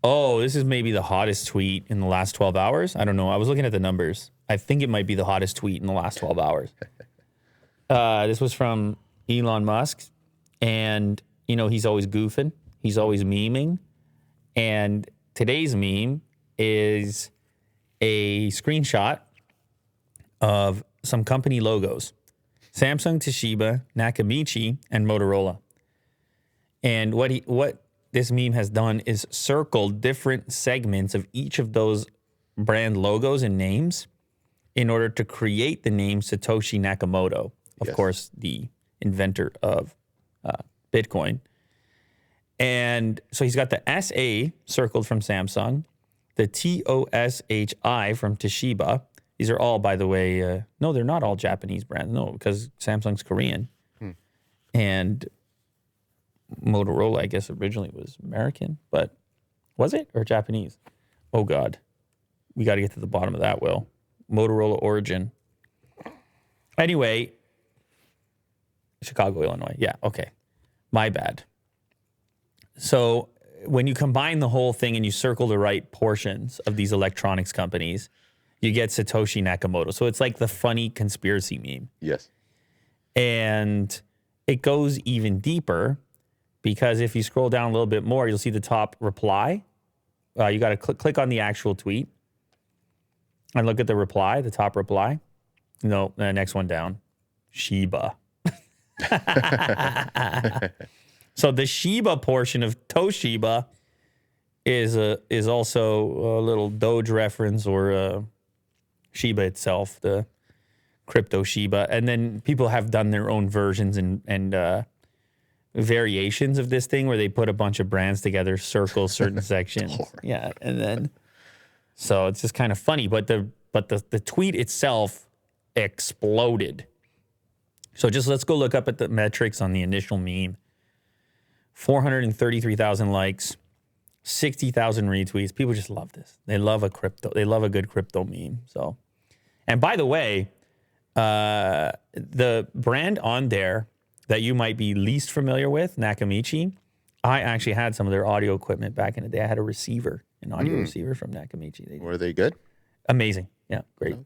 Oh, this is maybe the hottest tweet in the last 12 hours. I don't know. I was looking at the numbers. I think it might be the hottest tweet in the last 12 hours. This was from Elon Musk. And, he's always goofing. He's always memeing. And today's meme is a screenshot of some company logos. Samsung, Toshiba, Nakamichi, and Motorola. And what this meme has done is circled different segments of each of those brand logos and names in order to create the name Satoshi Nakamoto, of course, the inventor of Bitcoin. And so he's got the SA circled from Samsung, the TOSHI from Toshiba. These are all, by the way, no, they're not all Japanese brands. No, because Samsung's Korean. And Motorola, I guess, originally was American, but was it? Or Japanese? Oh, God. We got to get to the bottom of that, Will. Motorola origin. Anyway, Chicago, Illinois. Yeah, okay. My bad. So when you combine the whole thing and you circle the right portions of these electronics companies, you get Satoshi Nakamoto. So it's like the funny conspiracy meme. Yes. And it goes even deeper because if you scroll down a little bit more, you'll see the top reply. You got to click on the actual tweet and look at the reply, the top reply. No, the next one down. Shiba. So the Shiba portion of Toshiba is also a little Doge reference or Shiba itself, the crypto Shiba. And then people have done their own versions and variations of this thing where they put a bunch of brands together, circle certain sections. Yeah, and then so it's just kind of funny. But the tweet itself exploded. So just let's go look up at the metrics on the initial meme. 433,000 likes, 60,000 retweets. People just love this. They love a good crypto meme. So, and by the way, the brand on there that you might be least familiar with, Nakamichi, I actually had some of their audio equipment back in the day. I had an audio receiver from Nakamichi. Were they good? Amazing. Yeah, great. Okay.